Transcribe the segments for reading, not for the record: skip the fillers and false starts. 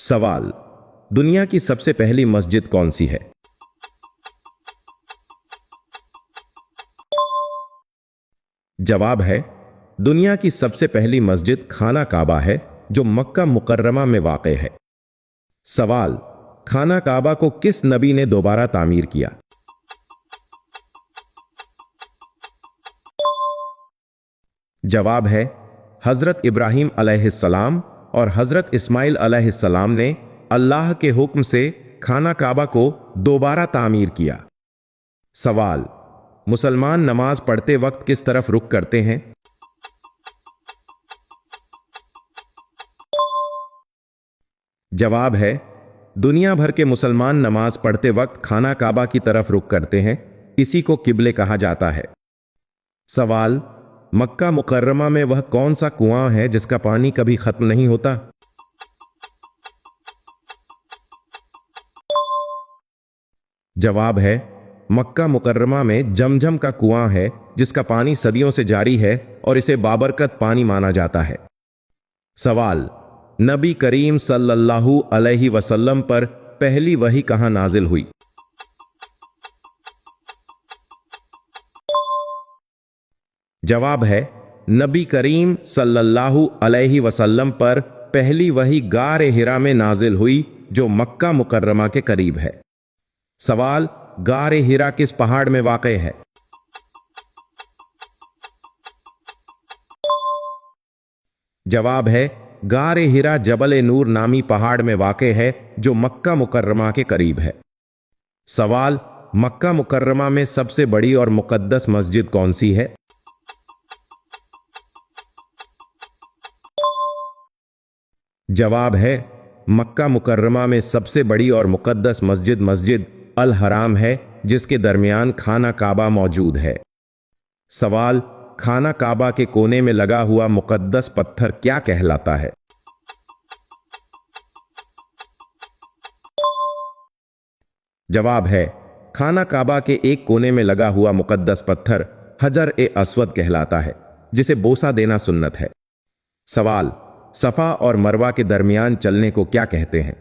सवाल। दुनिया की सबसे पहली मस्जिद कौन सी है? जवाब है दुनिया की सबसे पहली मस्जिद खाना काबा है जो मक्का मुकर्रमा में वाक़ है। सवाल। खाना काबा को किस नबी ने दोबारा तामीर किया? जवाब है हजरत इब्राहीम अलैहिस्सलाम और हजरत इस्माइल अलैहिस्सलाम ने अल्लाह के हुक्म से खाना काबा को दोबारा तामीर किया। सवाल। मुसलमान नमाज पढ़ते वक्त किस तरफ रुख करते हैं? जवाब है दुनिया भर के मुसलमान नमाज पढ़ते वक्त खाना काबा की तरफ रुख करते हैं, इसी को किबले कहा जाता है। सवाल। मक्का मुकर्रमा में वह कौन सा कुआं है जिसका पानी कभी खत्म नहीं होता? जवाब है मक्का मुकर्रमा में जमजम का कुआं है जिसका पानी सदियों से जारी है और इसे बाबरकत पानी माना जाता है। सवाल। नबी करीम सल्लल्लाहु अलैहि वसल्लम पर पहली वही कहां नाजिल हुई? जवाब है नबी करीम सल्लल्लाहु अलैहि वसल्लम पर पहली वही गार हिरा में नाजिल हुई जो मक्का मुकर्रमा के करीब है। सवाल। गार हिरा किस पहाड़ में वाक़ है? जवाब है गार हिरा जबल नूर नामी पहाड़ में वाक़ है जो मक्का मुकर्रमा के करीब है। सवाल। मक्का मुकर्रमा में सबसे बड़ी और मुक़द्दस मस्जिद कौन सी है? जवाब है मक्का मुकर्रमा में सबसे बड़ी और मुक़द्दस मस्जिद मस्जिद अल हराम है जिसके दरमियान खाना काबा मौजूद है। सवाल। खाना काबा के कोने में लगा हुआ मुक़द्दस पत्थर क्या कहलाता है? जवाब है खाना काबा के एक कोने में लगा हुआ मुक़द्दस पत्थर हजर ए अस्वद कहलाता है जिसे बोसा देना सुन्नत है। सवाल। सफा और मरवा के दरमियान चलने को क्या कहते हैं?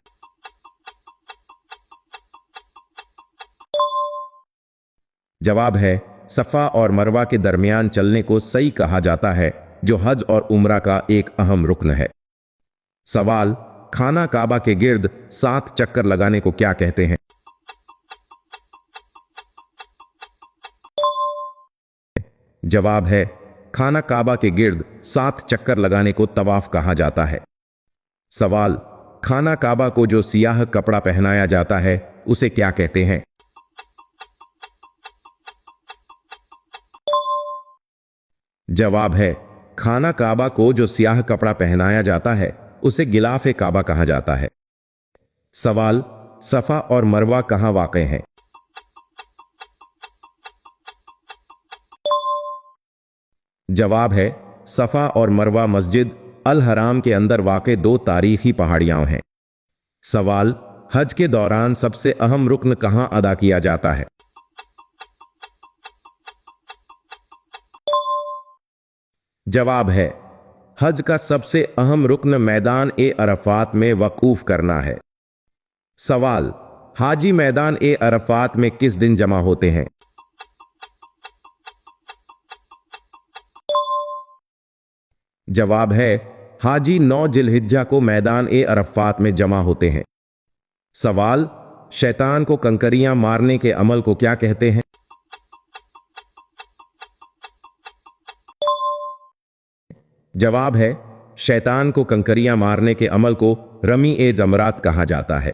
जवाब है सफा और मरवा के दरमियान चलने को सई कहा जाता है जो हज और उम्रा का एक अहम रुकन है। सवाल। खाना काबा के गिर्द 7 चक्कर लगाने को क्या कहते हैं? जवाब है खाना काबा के गिर्द 7 चक्कर लगाने को तवाफ कहा जाता है। सवाल। खाना काबा को जो सियाह कपड़ा पहनाया जाता है उसे क्या कहते हैं? जवाब है खाना काबा को जो सियाह कपड़ा पहनाया जाता है उसे गिलाफ काबा कहा जाता है। सवाल। सफा और मरवा कहां वाक़ हैं? जवाब है सफा और मरवा मस्जिद अल हराम के अंदर वाक़ 2 तारीखी पहाड़ियां हैं। सवाल। हज के दौरान सबसे अहम रुक्न कहां अदा किया जाता है? जवाब है हज का सबसे अहम रुक्न मैदान ए अरफात में वक़ूफ करना है। सवाल। हाजी मैदान ए अरफात में किस दिन जमा होते हैं? जवाब है हाजी 9 जिलहिज्जा को मैदान ए अरफात में जमा होते हैं। सवाल। शैतान को कंकरियां मारने के अमल को क्या कहते हैं? जवाब है शैतान को कंकरियां मारने के अमल को रमी ए जमरात कहा जाता है।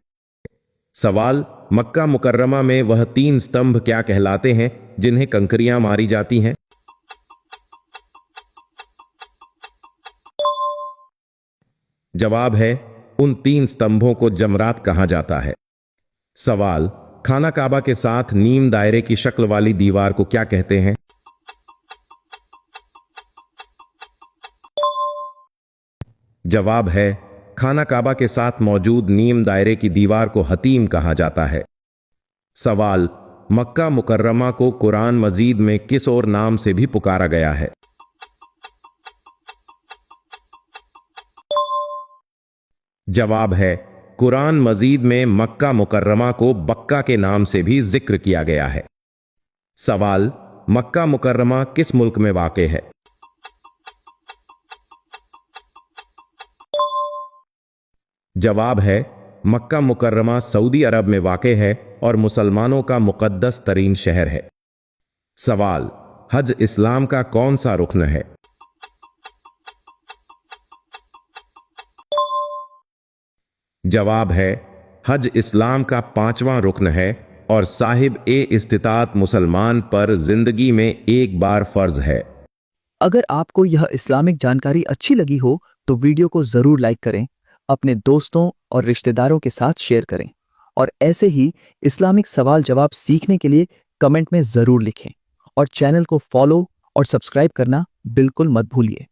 सवाल। मक्का मुकर्रमा में वह 3 स्तंभ क्या कहलाते हैं जिन्हें कंकरियां मारी जाती हैं? जवाब है उन 3 स्तंभों को जमरात कहा जाता है। सवाल। खाना काबा के साथ नीम दायरे की शक्ल वाली दीवार को क्या कहते हैं? जवाब है खाना काबा के साथ मौजूद नीम दायरे की दीवार को हतीम कहा जाता है। सवाल। मक्का मुकर्रमा को कुरान मजीद में किस और नाम से भी पुकारा गया है? जवाब है कुरान मजीद में मक्का मुकर्रमा को बक्का के नाम से भी जिक्र किया गया है। सवाल, मक्का मुकर्रमा किस मुल्क में वाक़े है? जवाब है, मक्का मुकर्रमा सऊदी अरब में वाक़े है और मुसलमानों का मुक़द्दस तरीन शहर है। सवाल, हज इस्लाम का कौन सा रुकन है? जवाब है, हज इस्लाम का 5वां रुकन है और साहिब ए इस्तिताअत मुसलमान पर जिंदगी में एक बार फर्ज है। अगर आपको यह इस्लामिक जानकारी अच्छी लगी हो तो वीडियो को जरूर लाइक करें, अपने दोस्तों और रिश्तेदारों के साथ शेयर करें और ऐसे ही इस्लामिक सवाल जवाब सीखने के लिए कमेंट में जरूर लिखें और चैनल को फॉलो और सब्सक्राइब करना बिल्कुल मत भूलिए।